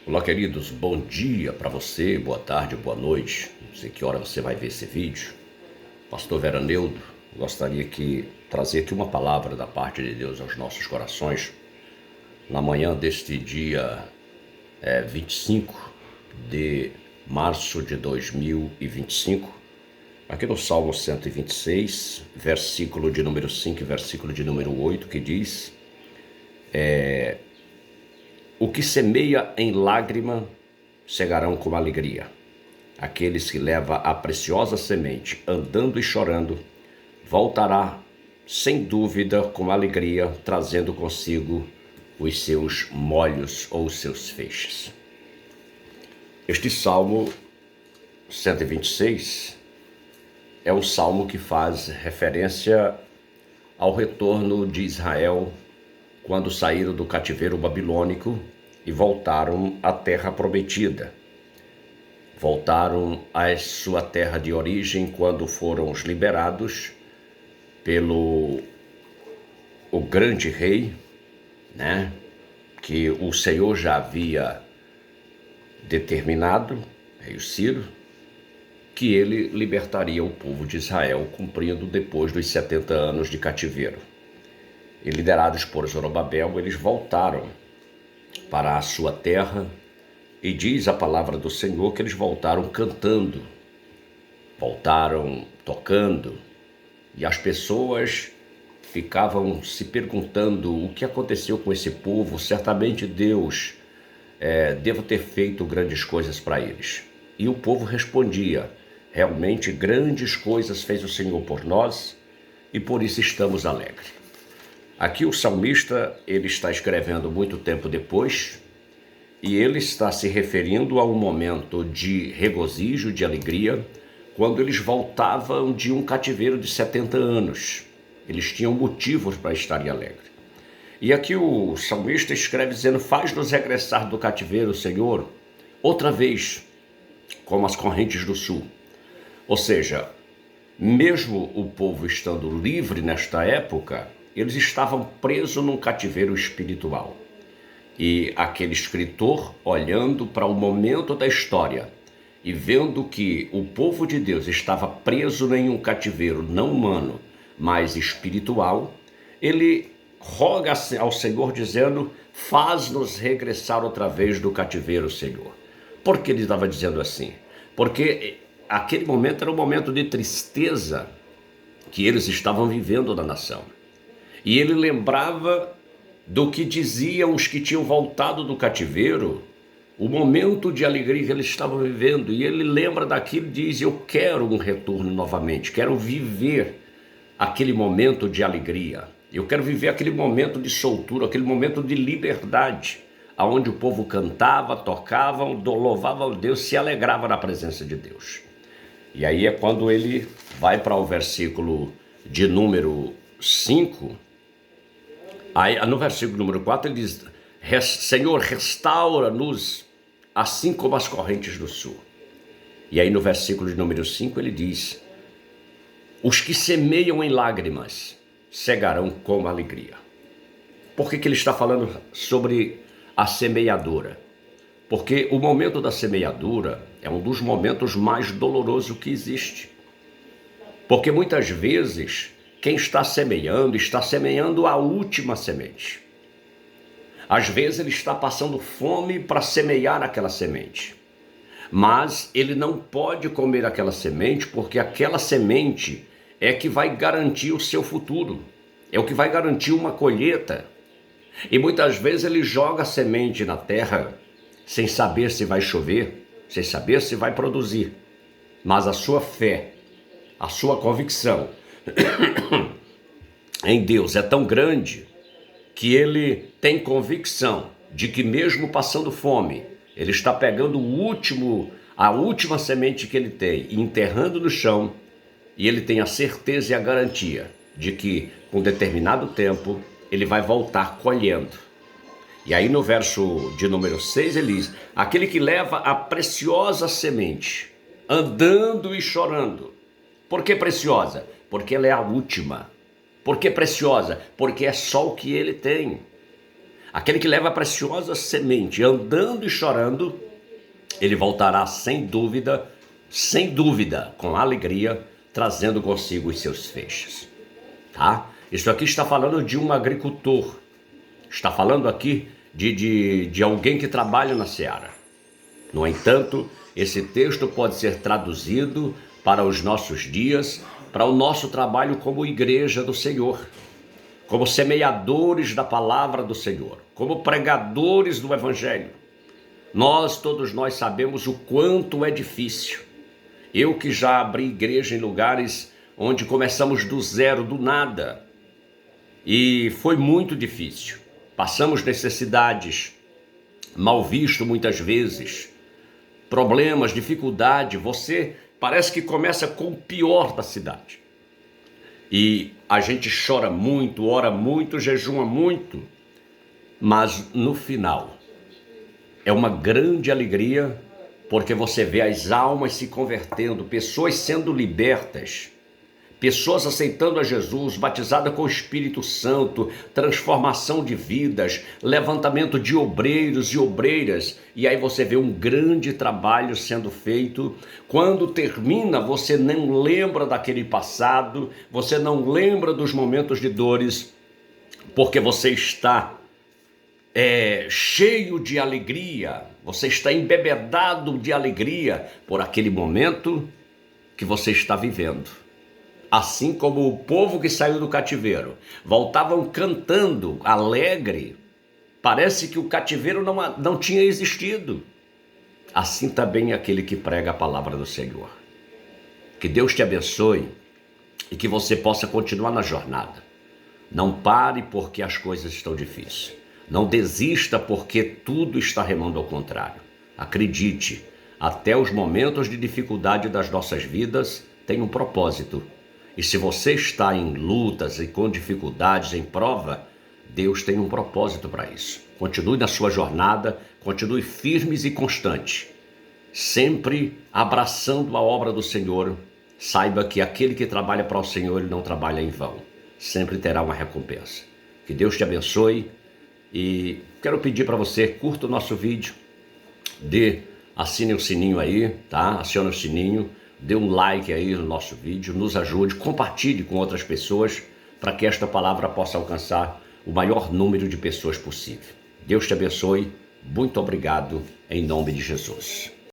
Olá, queridos, bom dia para você, boa tarde, boa noite. Não sei que hora você vai ver esse vídeo. Pastor Veraneudo, gostaria de trazer aqui uma palavra da parte de Deus aos nossos corações na manhã deste dia 25 de março de 2025, aqui no Salmo 126, versículo de número 5 e versículo de número 8, que diz: o que semeia em lágrima cegarão com alegria. Aqueles que levam a preciosa semente andando e chorando, voltará sem dúvida com alegria, trazendo consigo os seus molhos ou os seus feixes. Este Salmo 126 é um salmo que faz referência ao retorno de Israel quando saíram do cativeiro babilônico e voltaram à terra prometida. Voltaram à sua terra de origem quando foram liberados pelo o grande rei, que o Senhor já havia determinado, rei Ciro, que ele libertaria o povo de Israel, cumprindo depois dos 70 anos de cativeiro. E liderados por Zorobabel, eles voltaram para a sua terra, e diz a palavra do Senhor que eles voltaram cantando, voltaram tocando, e as pessoas ficavam se perguntando o que aconteceu com esse povo. Certamente Deus deve ter feito grandes coisas para eles. E o povo respondia: realmente grandes coisas fez o Senhor por nós, e por isso estamos alegres. Aqui o salmista, ele está escrevendo muito tempo depois, e ele está se referindo a um momento de regozijo, de alegria, quando eles voltavam de um cativeiro de 70 anos. Eles tinham motivos para estarem alegres. E aqui o salmista escreve dizendo: faz-nos regressar do cativeiro, Senhor, outra vez, como as correntes do sul. Ou seja, mesmo o povo estando livre nesta época, eles estavam presos num cativeiro espiritual. E aquele escritor, olhando para o momento da história e vendo que o povo de Deus estava preso em um cativeiro não humano, mas espiritual, ele roga ao Senhor dizendo: faz-nos regressar outra vez do cativeiro, Senhor. Por que ele estava dizendo assim? Porque aquele momento era um momento de tristeza que eles estavam vivendo na nação. E ele lembrava do que diziam os que tinham voltado do cativeiro, o momento de alegria que eles estavam vivendo. E ele lembra daquilo e diz: eu quero um retorno novamente, quero viver aquele momento de alegria. Eu quero viver aquele momento de soltura, aquele momento de liberdade, onde o povo cantava, tocava, louvava a Deus, se alegrava na presença de Deus. E aí é quando ele vai para o versículo de número 5, aí no versículo número 4 ele diz: Senhor, restaura-nos assim como as correntes do sul. E aí no versículo de número 5 ele diz: os que semeiam em lágrimas cegarão com alegria. Por que ele está falando sobre a semeadura? Porque o momento da semeadura é um dos momentos mais dolorosos que existe. Porque muitas vezes quem está semeando a última semente. Às vezes ele está passando fome para semear aquela semente. Mas ele não pode comer aquela semente, porque aquela semente é que vai garantir o seu futuro. É o que vai garantir uma colheita. E muitas vezes ele joga a semente na terra sem saber se vai chover, sem saber se vai produzir. Mas a sua fé, a sua convicção em Deus é tão grande que ele tem convicção de que mesmo passando fome, ele está pegando a última semente que ele tem e enterrando no chão, e ele tem a certeza e a garantia de que com determinado tempo ele vai voltar colhendo. E aí no verso de número 6 ele diz: aquele que leva a preciosa semente, andando e chorando. Por que preciosa? Porque ela é a última. Por que preciosa? Porque é só o que ele tem. Aquele que leva a preciosa semente, andando e chorando, ele voltará sem dúvida, com alegria, trazendo consigo os seus feixes. Tá? Isso aqui está falando de um agricultor, está falando aqui de alguém que trabalha na seara. No entanto, esse texto pode ser traduzido para os nossos dias, para o nosso trabalho como igreja do Senhor, como semeadores da palavra do Senhor, como pregadores do Evangelho. Todos nós sabemos o quanto é difícil. Eu que já abri igreja em lugares onde começamos do zero, do nada, e foi muito difícil. Passamos necessidades, mal visto muitas vezes, problemas, dificuldade. Você parece que começa com o pior da cidade. E a gente chora muito, ora muito, jejuma muito, mas no final é uma grande alegria, porque você vê as almas se convertendo, pessoas sendo libertas, pessoas aceitando a Jesus, batizadas com o Espírito Santo, transformação de vidas, levantamento de obreiros e obreiras, e aí você vê um grande trabalho sendo feito. Quando termina, você não lembra daquele passado, você não lembra dos momentos de dores, porque você está cheio de alegria, você está embebedado de alegria por aquele momento que você está vivendo. Assim como o povo que saiu do cativeiro voltavam cantando, alegre, parece que o cativeiro não tinha existido. Assim também aquele que prega a palavra do Senhor. Que Deus te abençoe e que você possa continuar na jornada. Não pare porque as coisas estão difíceis. Não desista porque tudo está remando ao contrário. Acredite, até os momentos de dificuldade das nossas vidas têm um propósito. E se você está em lutas e com dificuldades, em prova, Deus tem um propósito para isso. Continue na sua jornada, continue firmes e constante, sempre abraçando a obra do Senhor. Saiba que aquele que trabalha para o Senhor, ele não trabalha em vão. Sempre terá uma recompensa. Que Deus te abençoe. E quero pedir para você, curta o nosso vídeo, assine o sininho aí, tá? Acione o sininho, dê um like aí no nosso vídeo, nos ajude, compartilhe com outras pessoas para que esta palavra possa alcançar o maior número de pessoas possível. Deus te abençoe, muito obrigado, em nome de Jesus.